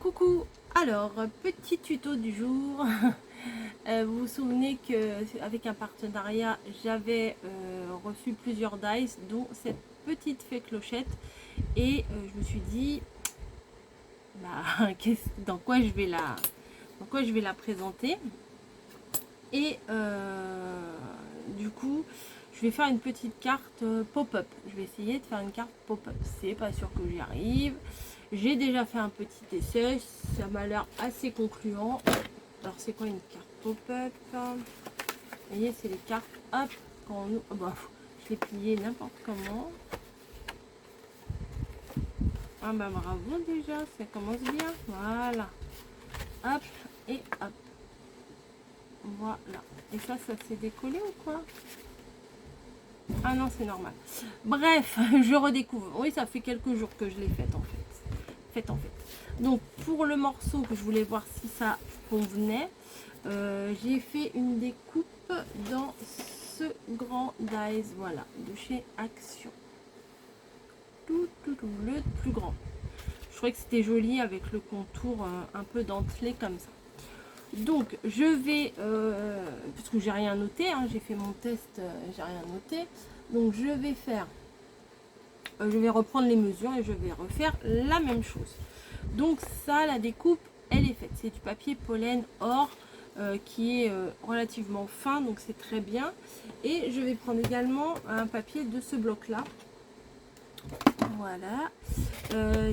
Coucou, alors petit tuto du jour. Vous vous souvenez qu'avec un partenariat j'avais reçu plusieurs dice dont cette petite fée clochette et je me suis dit bah, dans quoi je vais la présenter et du coup je vais faire une petite carte pop-up. Je vais essayer de faire une carte pop-up, c'est pas sûr que j'y arrive. J'ai déjà fait un petit essai, ça m'a l'air assez concluant. Alors c'est quoi une carte pop-up? Vous voyez, c'est les cartes, hop, quand on... Oh bah, je l'ai plié n'importe comment. Ah bah bravo déjà, ça commence bien, voilà. Hop, et hop. Voilà. Et ça s'est décollé ou quoi? Ah non, c'est normal. Bref, je redécouvre. Oui, ça fait quelques jours que je l'ai faite en fait. Donc pour le morceau que je voulais voir si ça convenait, j'ai fait une découpe dans ce grand dice, voilà, de chez Action. Le plus grand. Je trouvais que c'était joli avec le contour un peu dentelé comme ça. Donc je vais, parce que j'ai rien noté, hein, j'ai fait mon test, j'ai rien noté. Donc je vais faire, je vais reprendre les mesures et je vais refaire la même chose. Donc ça, la découpe, elle est faite. C'est du papier pollen or qui est relativement fin, donc c'est très bien. Et je vais prendre également un papier de ce bloc-là. Voilà.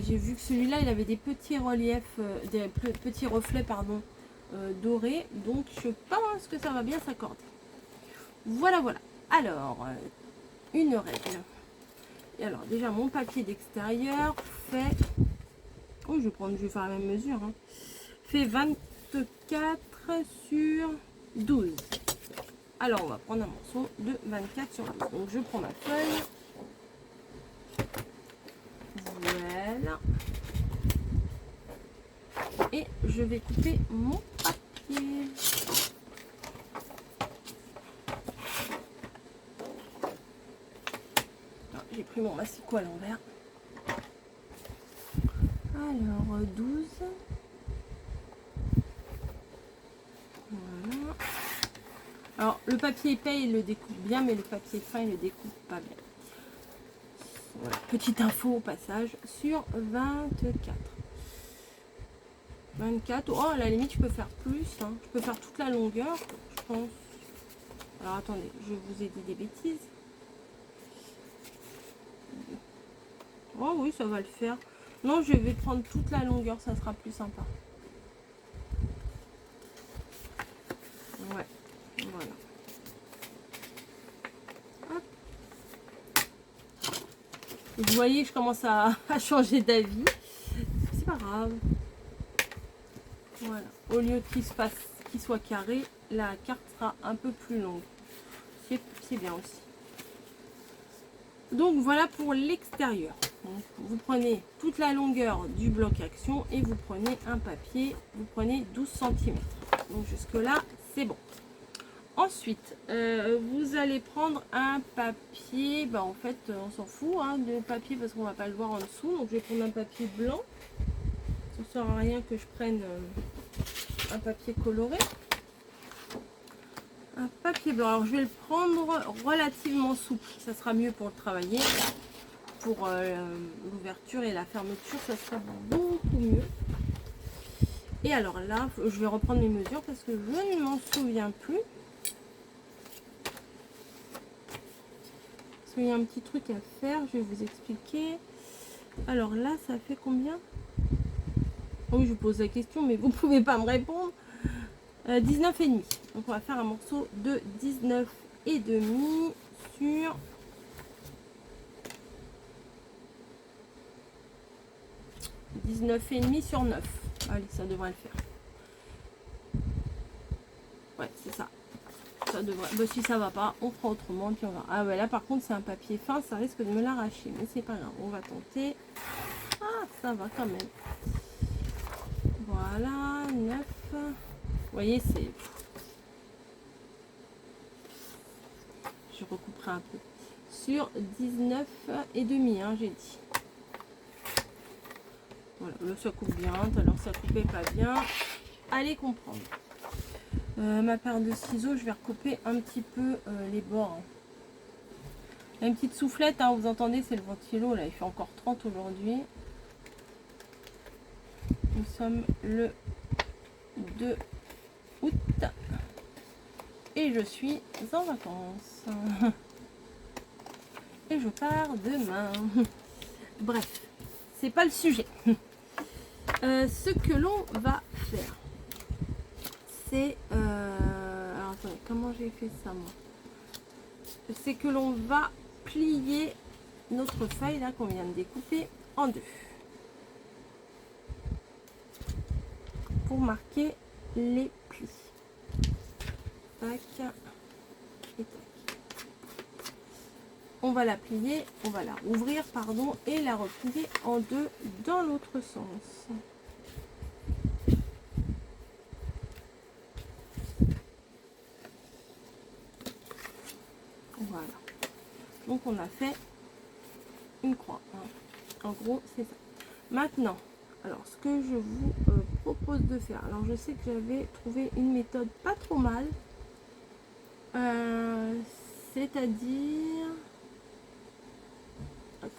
J'ai vu que celui-là, il avait des petits reliefs, des petits reflets, pardon, dorés. Donc je pense que ça va bien s'accorder. Voilà, voilà. Alors, une règle. Et alors, déjà, mon papier d'extérieur fait... Oh, je vais faire la même mesure. Hein. Fait 24 sur 12. Alors, on va prendre un morceau de 24 sur 12. Donc, je prends ma feuille. Voilà. Et je vais couper mon papier. J'ai pris mon massicot à l'envers. Alors, 12. Voilà. Alors, le papier épais, il le découpe bien, mais le papier fin, il le découpe pas bien. Voilà. Petite info au passage sur 24. 24. Oh, à la limite, je peux faire plus. Hein. Je peux faire toute la longueur, je pense. Alors, attendez, je vous ai dit des bêtises. Oh oui, ça va le faire. Non, je vais prendre toute la longueur, ça sera plus sympa. Ouais, voilà. Hop. Vous voyez, je commence à changer d'avis. C'est pas grave. Voilà. Au lieu qu'il soit carré, la carte sera un peu plus longue. C'est bien aussi. Donc voilà pour l'extérieur. Vous prenez toute la longueur du bloc action et vous prenez un papier, vous prenez 12 cm. Donc jusque là, c'est bon. Ensuite, vous allez prendre un papier, en fait on s'en fout hein, de papier parce qu'on va pas le voir en dessous. Donc je vais prendre un papier blanc. Ça ne sert à rien que je prenne un papier coloré. Un papier blanc. Alors je vais le prendre relativement souple, ça sera mieux pour le travailler. Pour l'ouverture et la fermeture, ça sera beaucoup mieux. Et alors là, je vais reprendre mes mesures parce que je ne m'en souviens plus. Parce qu'il y a un petit truc à faire, je vais vous expliquer. Alors là, ça fait combien? Oh, je vous pose la question, mais vous ne pouvez pas me répondre. 19,5. Donc on va faire un morceau de 19,5 sur 19,5 sur 9. Allez, ça devrait le faire. Ouais, c'est ça. Ça devrait. Bah, si ça va pas, on fera autrement. Puis on va. Ah ouais, là par contre, c'est un papier fin, ça risque de me l'arracher. Mais c'est pas grave, on va tenter. Ah, ça va quand même. Voilà, 9. Vous voyez, c'est... Je recouperai un peu. Sur 19,5, hein, j'ai dit. Voilà, là ça coupe bien, tout à l'heure ça coupait pas bien. Allez comprendre. Ma paire de ciseaux, je vais recouper un petit peu les bords. Il y a une petite soufflette, hein, vous entendez, c'est le ventilo, là, il fait encore 30 aujourd'hui. Nous sommes le 2 août et je suis en vacances. Et je pars demain. Bref, c'est pas le sujet. Ce que l'on va faire, c'est... alors attendez, comment j'ai fait ça moi? C'est que l'on va plier notre feuille là qu'on vient de découper en deux. Pour marquer les plis. Tac. Et tac. On va la plier, on va la rouvrir, pardon, et la replier en deux dans l'autre sens. Voilà. Donc on a fait une croix. Hein. En gros, c'est ça. Maintenant, alors ce que je vous propose de faire, alors je sais que j'avais trouvé une méthode pas trop mal, c'est-à-dire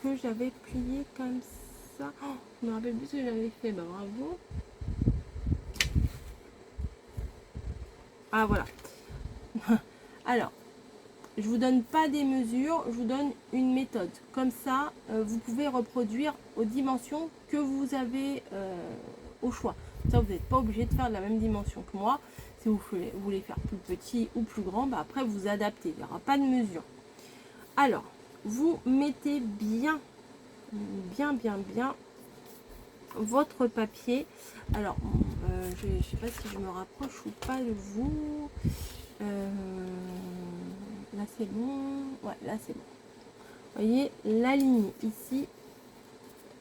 que j'avais plié comme ça. Oh, je me rappelle plus ce que j'avais fait, bah bravo. Ah voilà. Alors, je vous donne pas des mesures, je vous donne une méthode. Comme ça, vous pouvez reproduire aux dimensions que vous avez au choix. Ça, vous n'êtes pas obligé de faire de la même dimension que moi. Si vous voulez faire plus petit ou plus grand, bah après vous adaptez. Il n'y aura pas de mesure. Alors, vous mettez bien votre papier. Alors, je ne sais pas si je me rapproche ou pas de vous. Là c'est bon, ouais, là c'est bon. Vous voyez la ligne ici,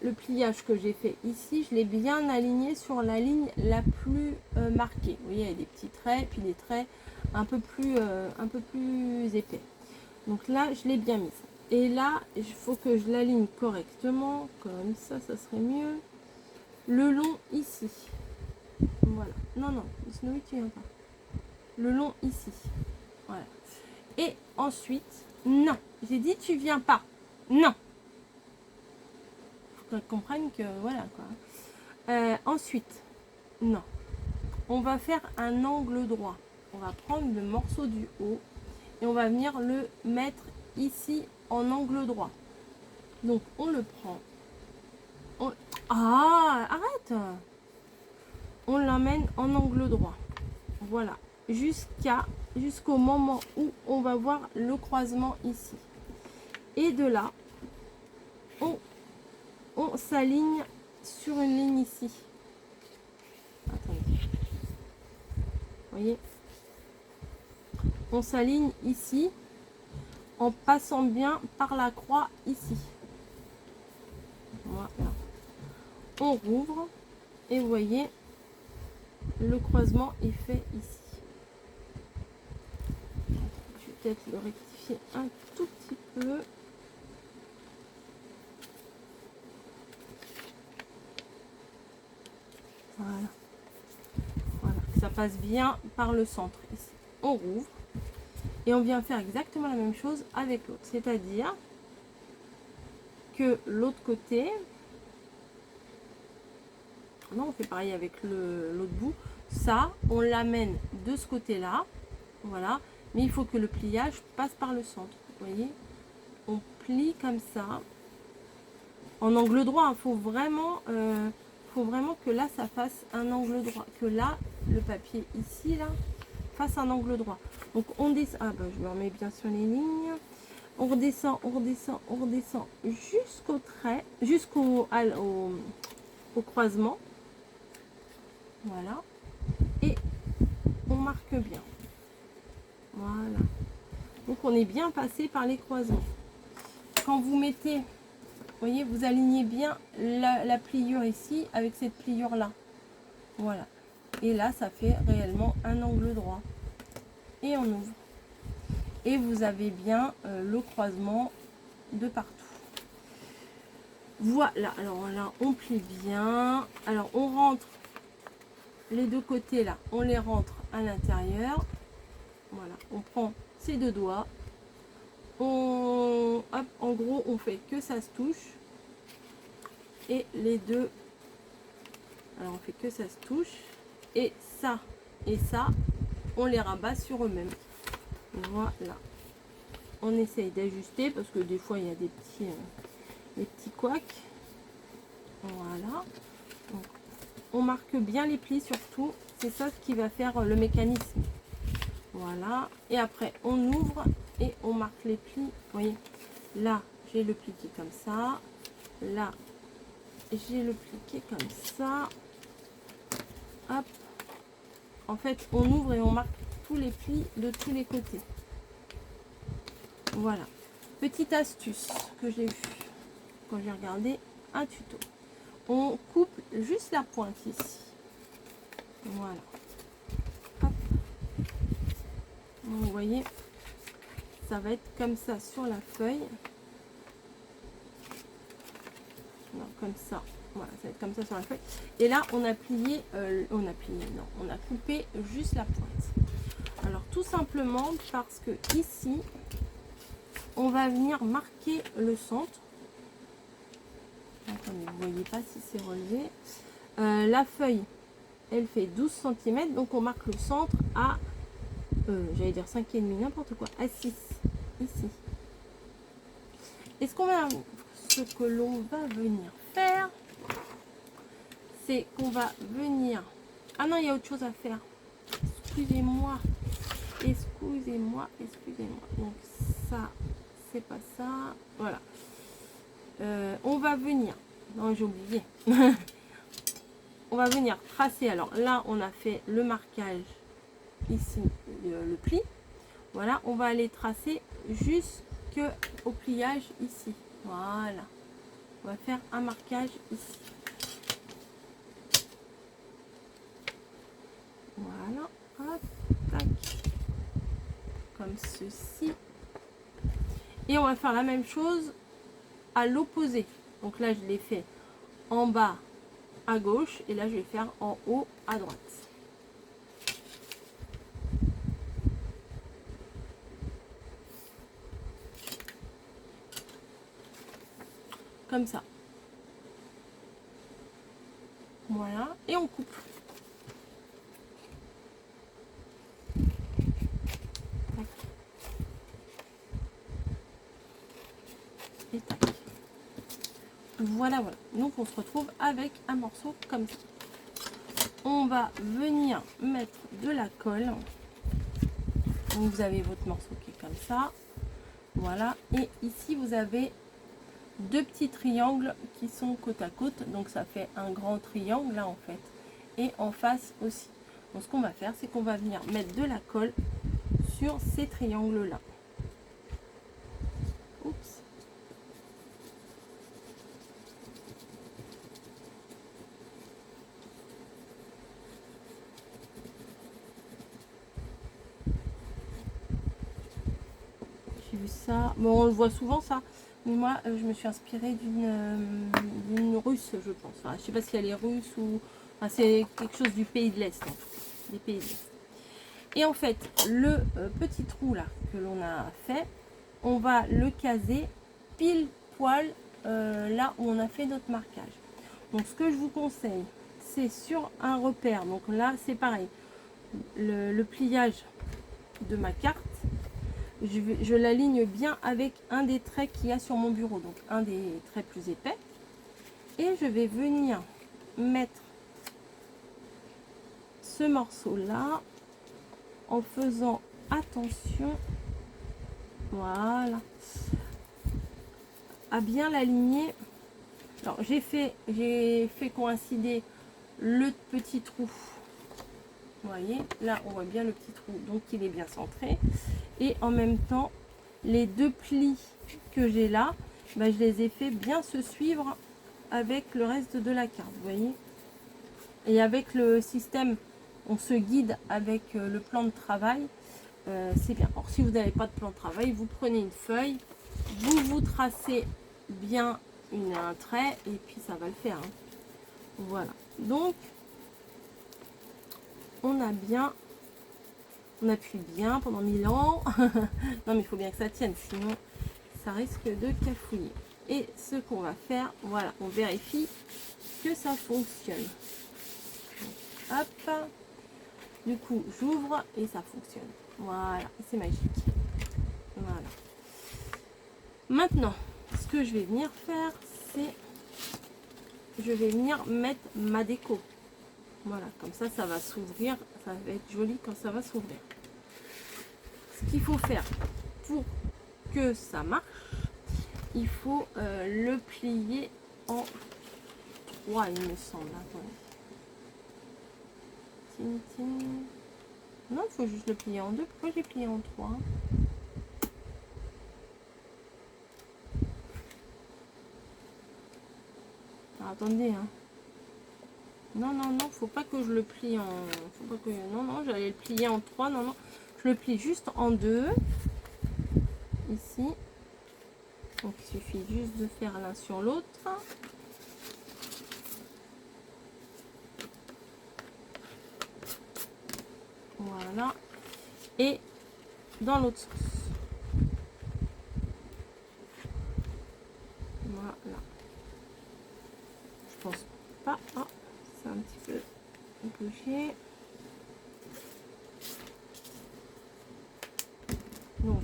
le pliage que j'ai fait ici, je l'ai bien aligné sur la ligne la plus marquée. Vous voyez, il y a des petits traits, puis des traits un peu plus épais. Donc là, je l'ai bien mise. Et là, il faut que je l'aligne correctement, comme ça, ça serait mieux. Le long ici. Voilà. Non, non, Snowy, tu viens pas. Le long ici. Voilà. Et ensuite, non. J'ai dit tu viens pas. Non. Faut qu'elle comprenne que voilà quoi. Ensuite, non. On va faire un angle droit. On va prendre le morceau du haut et on va venir le mettre ici en angle droit. Donc on le prend. Ah, arrête. On l'emmène en angle droit. Voilà. Jusqu'au moment où on va voir le croisement ici. Et de là, on s'aligne sur une ligne ici. Attendez. Vous voyez? On s'aligne ici en passant bien par la croix ici. Voilà. On rouvre et vous voyez, le croisement est fait ici. Je vais peut-être le rectifier un tout petit peu. Voilà. Voilà, que ça passe bien par le centre ici. On rouvre et on vient faire exactement la même chose avec l'autre. C'est-à-dire que l'autre côté, non, on fait pareil avec l'autre bout. Ça, on l'amène de ce côté-là. Voilà. Mais il faut que le pliage passe par le centre. Vous voyez? On plie comme ça. En angle droit, il faut vraiment que là, ça fasse un angle droit. Que là, le papier ici, là, fasse un angle droit. Donc, on descend. Ah, bah, je me remets bien sur les lignes. On redescend, on redescend, on redescend jusqu'au trait, jusqu'au au croisement. Voilà. Et on marque bien. Voilà. Donc, on est bien passé par les croisements. Quand vous mettez, vous voyez, vous alignez bien la pliure ici avec cette pliure là. Voilà. Et là, ça fait réellement un angle droit. Et on ouvre. Et vous avez bien le croisement de partout. Voilà, alors là on plie bien. Alors on rentre les deux côtés là, on les rentre à l'intérieur. Voilà, on prend ces deux doigts. Hop, en gros on fait que ça se touche. Et les deux, alors on fait que ça se touche. Et ça, on les rabat sur eux-mêmes. Voilà. On essaye d'ajuster parce que des fois il y a des petits couacs. Voilà. Donc, on marque bien les plis surtout. C'est ça ce qui va faire le mécanisme. Voilà. Et après on ouvre et on marque les plis. Vous voyez, là j'ai le pli qui est comme ça. Là j'ai le pli qui est comme ça. Hop. En fait on ouvre et on marque tous les plis de tous les côtés. Voilà. Petite astuce que j'ai vue quand j'ai regardé un tuto. On coupe juste la pointe ici. Voilà. Hop. Vous voyez, ça va être comme ça sur la feuille. Non, comme ça. Voilà, ça va être comme ça sur la feuille. Et là, on a plié, on a coupé juste la pointe. Alors, tout simplement parce que ici, on va venir marquer le centre. Attendez, vous ne voyez pas si c'est relevé. La feuille, elle fait 12 cm, donc on marque le centre à, j'allais dire 5,5, n'importe quoi, à 6, ici. Et ce que l'on va venir faire, c'est qu'on va venir... Ah non, il y a autre chose à faire. Excusez-moi. Donc ça, c'est pas ça. Voilà. On va venir... Non, j'ai oublié. On va venir tracer. Alors là, on a fait le marquage ici, le pli. Voilà, on va aller tracer jusqu'au pliage ici. Voilà. On va faire un marquage ici. Voilà. Hop, tac. Comme ceci. Et on va faire la même chose à l'opposé. Donc là, je l'ai fait en bas à gauche et là, je vais faire en haut à droite. Comme ça. Voilà. Et on coupe. Tac. Et tac. Voilà, voilà. Donc, on se retrouve avec un morceau comme ça. On va venir mettre de la colle. Donc, vous avez votre morceau qui est comme ça. Voilà. Et ici, vous avez deux petits triangles qui sont côte à côte. Donc, ça fait un grand triangle là, en fait. Et en face aussi. Donc, ce qu'on va faire, c'est qu'on va venir mettre de la colle sur ces triangles-là. Oups. J'ai vu ça. Bon, on le voit souvent ça. Mais moi, je me suis inspirée d'une russe, je pense. Enfin, je sais pas si elle est russe ou... Enfin, c'est quelque chose du pays de l'Est, en fait. Des pays de l'Est. Et en fait, le petit trou là que l'on a fait, on va le caser pile poil là où on a fait notre marquage. Donc, ce que je vous conseille, c'est sur un repère. Donc là, c'est pareil. Le pliage de ma carte, je l'aligne bien avec un des traits qu'il y a sur mon bureau, donc un des traits plus épais. Et je vais venir mettre ce morceau là en faisant attention, voilà, à bien l'aligner. Alors j'ai fait coïncider le petit trou. Vous voyez, là on voit bien le petit trou, donc il est bien centré. Et en même temps, les deux plis que j'ai là, bah, je les ai fait bien se suivre avec le reste de la carte, vous voyez. Et avec le système, on se guide avec le plan de travail, c'est bien. Alors si vous n'avez pas de plan de travail, vous prenez une feuille, vous tracez bien un trait et puis ça va le faire. Hein. Voilà. Donc, on appuie bien pendant 1000 ans. Non, mais il faut bien que ça tienne, sinon ça risque de cafouiller. Et ce qu'on va faire, voilà, on vérifie que ça fonctionne. Donc, hop. Du coup, j'ouvre et ça fonctionne. Voilà, c'est magique. Voilà. Maintenant, ce que je vais venir faire, c'est je vais venir mettre ma déco. Voilà, comme ça, ça va s'ouvrir. Ça va être joli quand ça va s'ouvrir. Ce qu'il faut faire pour que ça marche, il faut le plier en 3, il me semble. Attendez. Non, il faut juste le plier en 2. Pourquoi j'ai plié en 3? Alors, attendez, hein. Non, non, non, faut pas que je le plie en... Faut pas que... Non, non, j'allais le plier en 3. Non, non, je le plie juste en 2. Ici. Donc, il suffit juste de faire l'un sur l'autre. Voilà. Et dans l'autre sens. Voilà. Je pense pas. Ah, c'est un petit peu bougé. Donc,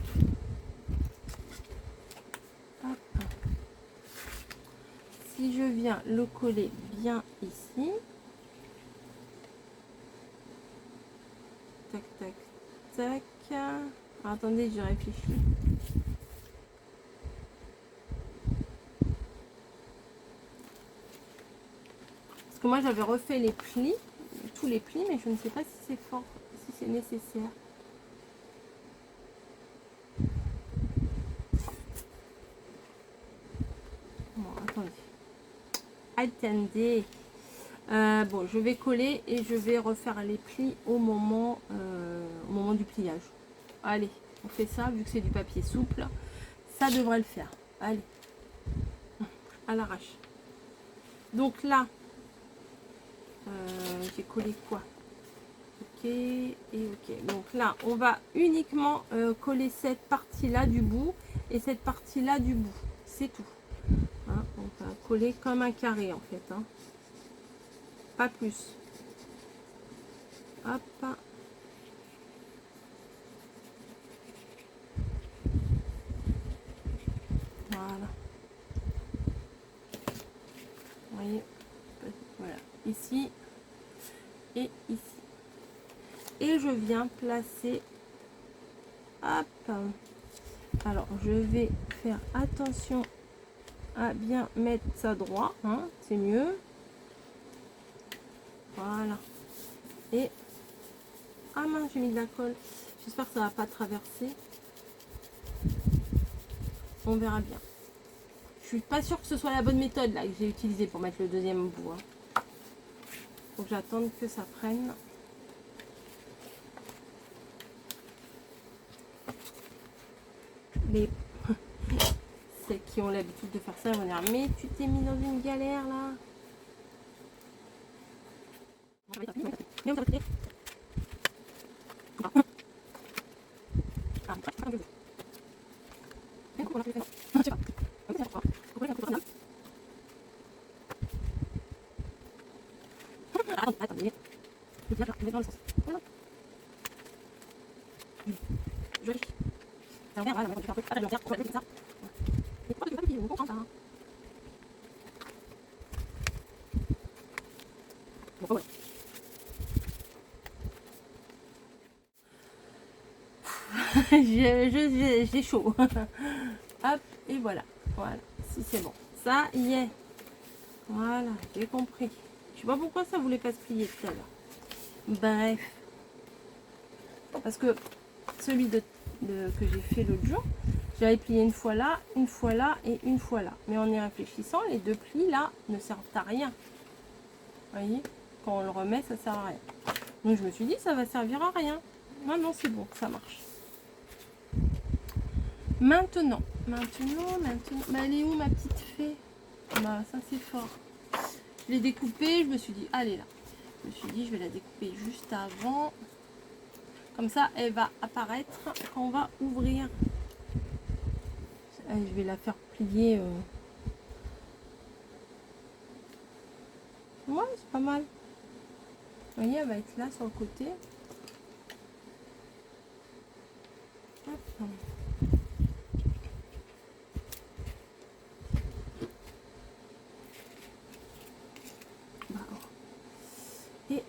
hop. Si je viens le coller bien ici. Tac, tac, tac. Alors, attendez, je réfléchis. Parce que moi, j'avais refait les plis, tous les plis, mais je ne sais pas si c'est fort, si c'est nécessaire. Bon, attendez. Attendez. Bon, je vais coller et je vais refaire les plis au moment du pliage. Allez, on fait ça, vu que c'est du papier souple, ça devrait le faire. Allez, à l'arrache. Donc là, j'ai collé quoi? Ok, et ok. Donc là, on va uniquement coller cette partie-là du bout et cette partie-là du bout. C'est tout. Hein, on va coller comme un carré en fait. Hein. Pas plus. Hop. Voilà. Vous voyez, voilà, ici et ici. Et je viens placer, hop. Alors, je vais faire attention à bien mettre ça droit, hein, c'est mieux. Voilà. Et, ah mince, j'ai mis de la colle. J'espère que ça va pas traverser. On verra bien. Je suis pas sûre que ce soit la bonne méthode là que j'ai utilisée pour mettre le deuxième bout. Hein. Faut que j'attende que ça prenne. Les celles qui ont l'habitude de faire ça vont dire mais tu t'es mis dans une galère là. Attendez. Je vais dans le sens. Joli. Ça va bien, voilà, je vais faire un peu. Ah, je vais faire comme ça. Et pourquoi tu fais pas pied? On comprend ça. Bon, voilà. J'ai chaud. Hop, et voilà. Voilà, si c'est bon. Ça y est. Voilà, j'ai compris. Je sais pas pourquoi ça voulait pas se plier tout à l'heure. Bref. Parce que celui que j'ai fait l'autre jour, j'avais plié une fois là et une fois là. Mais en y réfléchissant, les deux plis là ne servent à rien. Vous voyez, quand on le remet, ça sert à rien. Donc je me suis dit, ça va servir à rien. Non, non, c'est bon, ça marche. Maintenant. Mais elle est où ma petite fée? Bah, ça c'est fort. Je l'ai découpé, je me suis dit, allez là. Je me suis dit, je vais la découper juste avant. Comme ça, elle va apparaître quand on va ouvrir. Allez, je vais la faire plier. Ouais, c'est pas mal. Vous voyez, elle va être là sur le côté. Hop. Et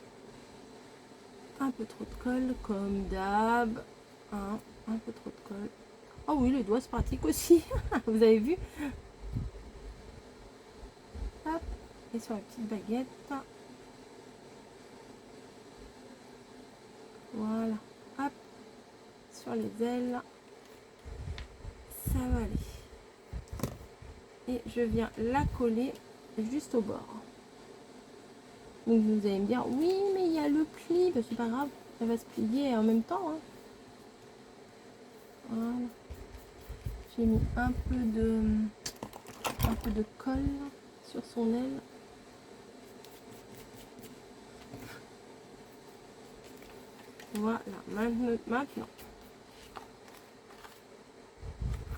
un peu trop de colle, comme d'hab. Un peu trop de colle. Oh oui, le doigt, c'est pratique aussi. Vous avez vu? Hop. Et sur la petite baguette. Voilà. Hop. Sur les ailes. Ça va aller. Et je viens la coller juste au bord. Donc vous allez me dire, oui, mais il y a le pli. Ben, c'est pas grave, elle va se plier en même temps. Hein. Voilà. J'ai mis un peu de colle sur son aile. Voilà, maintenant.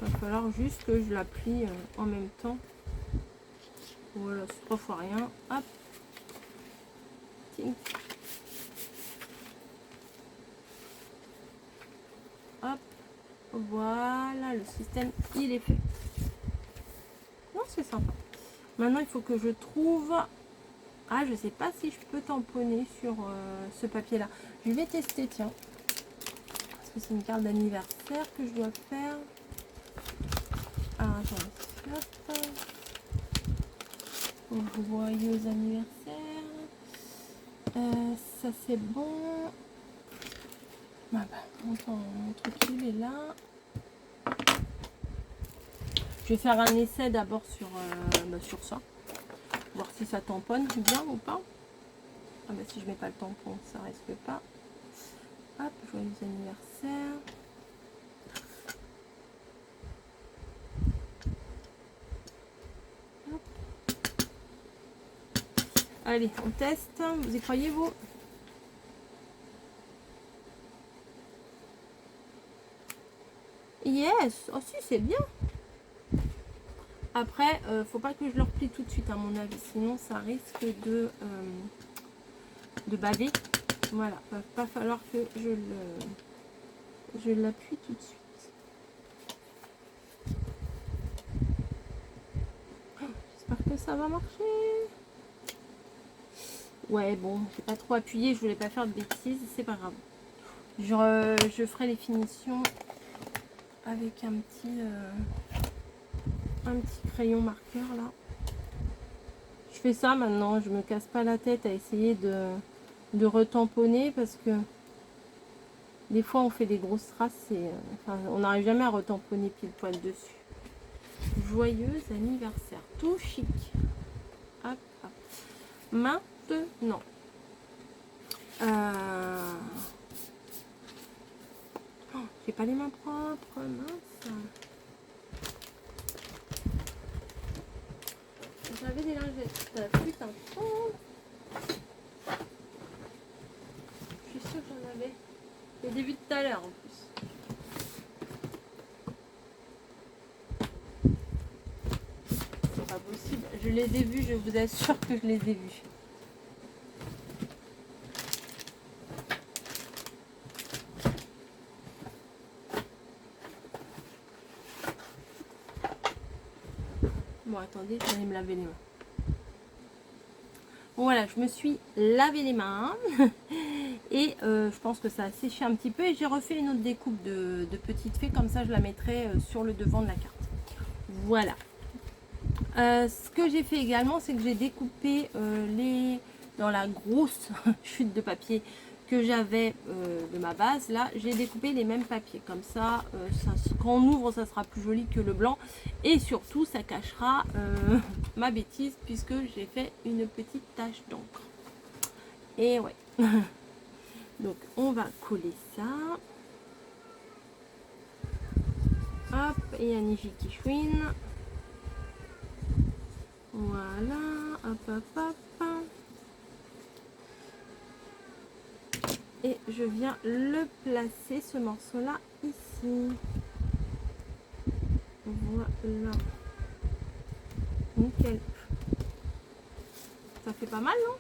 Il va falloir juste que je la plie en même temps. Voilà, c'est 3 fois rien. Hop. Tiens. Hop. Voilà, le système, il est fait. Non, c'est sympa. Maintenant, il faut que je trouve... Ah, je sais pas si je peux tamponner sur ce papier-là. Je vais tester, tiens. Parce que c'est une carte d'anniversaire que je dois faire. Ah, attendez. Joyeux anniversaire. Ça, c'est bon. Ah bah, mon truc, il est là. Je vais faire un essai d'abord sur ça. Voir si ça tamponne bien ou pas. Ah bah si je mets pas le tampon, ça risque pas. Hop, joyeux anniversaire. Hop. Allez, on teste. Vous y croyez, vous? Yes. Oh si, c'est bien. Après, faut pas que je le replie tout de suite à mon avis, sinon ça risque de baver. Voilà, va pas falloir que je l'appuie tout de suite. J'espère que ça va marcher. Ouais, bon, j'ai pas trop appuyé, je voulais pas faire de bêtises, c'est pas grave. Je ferai les finitions avec un petit crayon marqueur là. Je fais ça maintenant, je me casse pas la tête à essayer de retamponner parce que des fois on fait des grosses traces et enfin, on n'arrive jamais à retamponner pile poil dessus. Joyeux anniversaire, tout chic. Hop, hop. Maintenant, oh, j'ai pas les mains propres, mince. J'avais des lingettes, putain. Oh. Je suis sûre que j'en avais. J'ai des vues tout à l'heure en plus. C'est pas possible. Je les ai vus, je vous assure que je les ai vus. Bon, attendez, je vais aller me laver les mains. Bon, voilà, je me suis lavé les mains et je pense que ça a séché un petit peu et j'ai refait une autre découpe de petite fée, comme ça je la mettrai sur le devant de la carte. Voilà. Ce que j'ai fait également, c'est que j'ai découpé dans la grosse chute de papier que j'avais de ma base. Là, j'ai découpé les mêmes papiers. Comme ça, quand on ouvre, ça sera plus joli que le blanc. Et surtout, ça cachera ma bêtise puisque j'ai fait une petite tache d'encre. Et ouais. Donc, on va coller ça. Hop, et un niji qui chouine. Voilà, hop, hop, hop. Et je viens le placer, ce morceau-là, ici. Voilà. Nickel. Ça fait pas mal, non?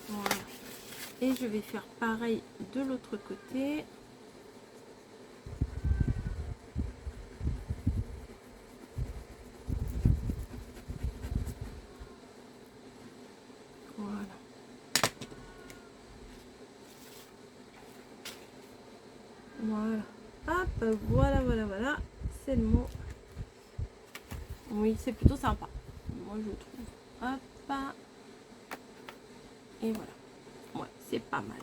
Voilà. Et je vais faire pareil de l'autre côté. Voilà. Voilà. Hop, voilà, voilà, voilà. C'est le mot. Oui, c'est plutôt sympa. Moi, je trouve. Hop. Et voilà. Ouais, c'est pas mal.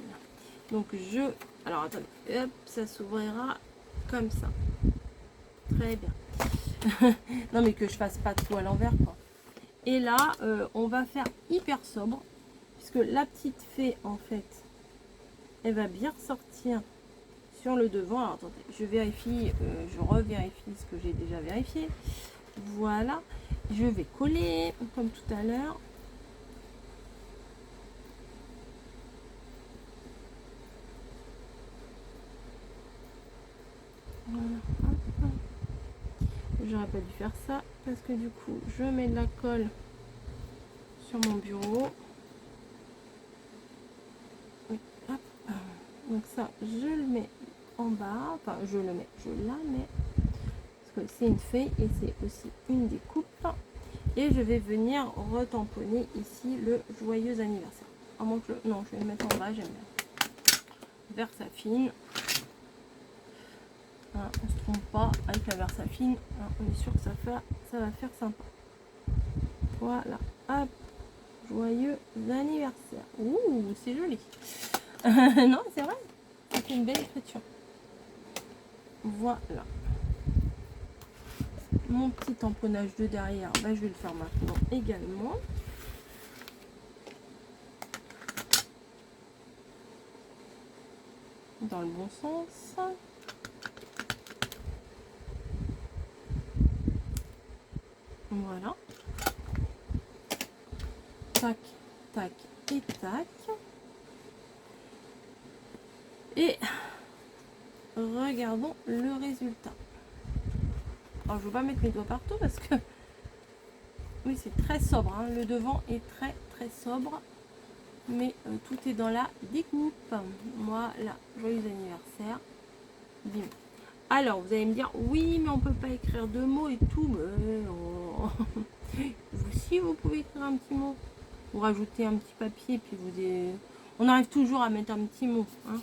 Donc, alors, attendez. Hop, ça s'ouvrira comme ça. Très bien. Non, mais que je fasse pas tout à l'envers, quoi. Et là, on va faire hyper sobre. Puisque la petite fée, en fait, elle va bien ressortir sur le devant. Alors, attendez, je vérifie, je revérifie ce que j'ai déjà vérifié. Voilà. Je vais coller, comme tout à l'heure. Voilà. J'aurais pas dû faire ça parce que du coup je mets de la colle sur mon bureau. Oui, hop. Donc ça je le mets en bas, enfin je la mets parce que c'est une feuille et c'est aussi une découpe. Et je vais venir retamponner ici le joyeux anniversaire. À moins que non, je vais le mettre en bas, j'aime bien. Versafine. Hein, on se trompe pas avec la Versafine. Hein, on est sûr que ça va faire sympa. Voilà. Hop. Joyeux anniversaire. Ouh, c'est joli. Non, c'est vrai. C'est une belle écriture. Voilà. Mon petit tamponnage de derrière, bah, je vais le faire maintenant également. Dans le bon sens. Voilà. Tac, tac et tac. Et regardons le résultat. Alors, je ne vais pas mettre mes doigts partout parce que oui, c'est très sobre. Hein. Le devant est très très sobre. Mais tout est dans la découpe. Voilà, joyeux anniversaire. Bim. Alors, vous allez me dire, oui, mais on peut pas écrire de mots et tout. Mais oh. Vous, si vous pouvez écrire un petit mot, vous rajoutez un petit papier, puis on arrive toujours à mettre un petit mot. Hein.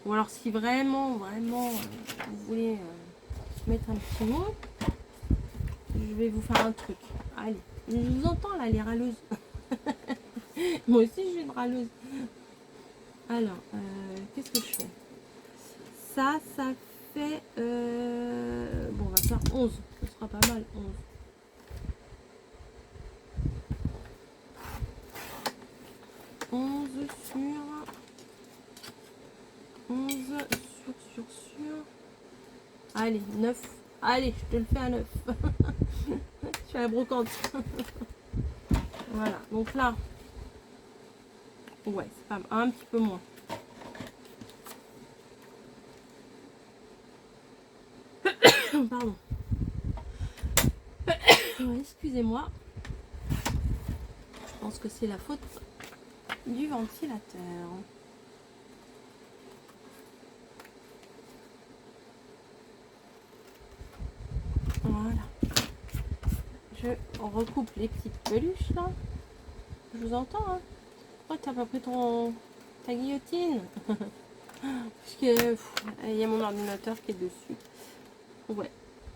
Ou alors, si vraiment, vraiment, vous voulez mettre un petit mot, je vais vous faire un truc. Allez, je vous entends là, les râleuses. Moi aussi, je suis une râleuse. Alors, qu'est-ce que je fais? Ça fait... bon, on va faire 11. Ce sera pas mal, 11. 11 sur... 11 sur... Allez, 9. Allez, je te le fais à 9. Je suis à la brocante. Voilà, donc là... Ouais, c'est pas un petit peu moins. Pardon. Excusez-moi. Je pense que c'est la faute du ventilateur. Voilà. Je recoupe les petites peluches là. Je vous entends, hein. Oh, t'as pas pris ta guillotine? Parce que il y a mon ordinateur qui est dessus. Ouais,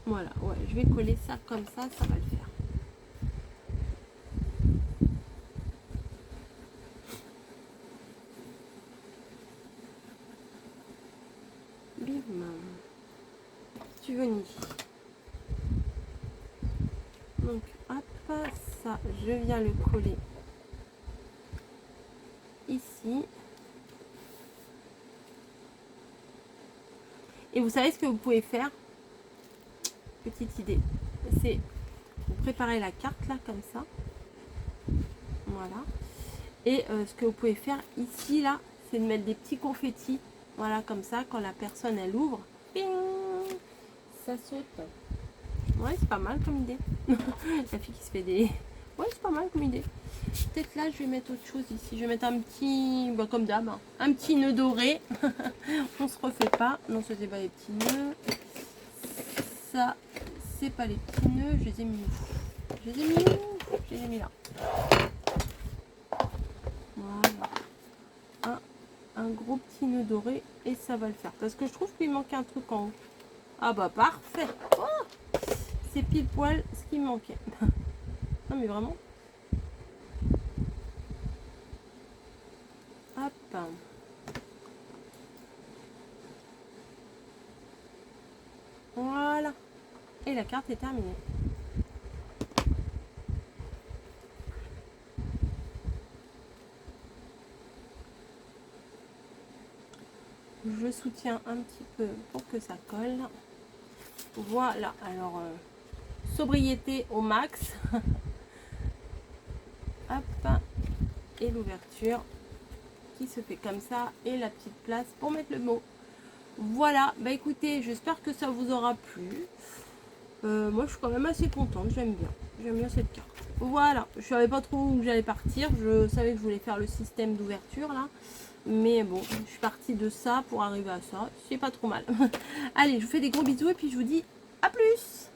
voilà, ouais, je vais coller ça comme ça va le faire. Bim. Tuveni. Donc, hop, ça, je viens le coller ici. Et vous savez ce que vous pouvez faire? Petite idée, c'est vous préparer la carte là comme ça. Voilà. Et ce que vous pouvez faire ici là, c'est de mettre des petits confettis. Voilà, comme ça, quand la personne elle ouvre, ping, ça saute. Ouais, c'est pas mal comme idée. La fille qui se fait des... Ouais, c'est pas mal comme idée. Peut-être là, je vais mettre autre chose ici. Je vais mettre un petit, bah, comme d'hab, hein, un petit nœud doré. On se refait pas. Non, ce c'est pas les petits nœuds. Ça, c'est pas les petits nœuds. Je les ai mis où? Je les ai mis où? Je les ai mis là. Voilà. Un gros petit nœud doré et ça va le faire. Parce que je trouve qu'il manquait un truc en haut. Ah bah parfait. Oh, c'est pile poil ce qui me manquait. Non mais vraiment. Hop. Voilà. Et la carte est terminée. Je soutiens un petit peu pour que ça colle. Voilà. Alors, sobriété au max. Hop. Et l'ouverture qui se fait comme ça. Et la petite place pour mettre le mot. Voilà. Bah écoutez, j'espère que ça vous aura plu. Moi, je suis quand même assez contente. J'aime bien. J'aime bien cette carte. Voilà. Je savais pas trop où j'allais partir. Je savais que je voulais faire le système d'ouverture là. Mais bon, je suis partie de ça pour arriver à ça. C'est pas trop mal. Allez, je vous fais des gros bisous et puis je vous dis à plus.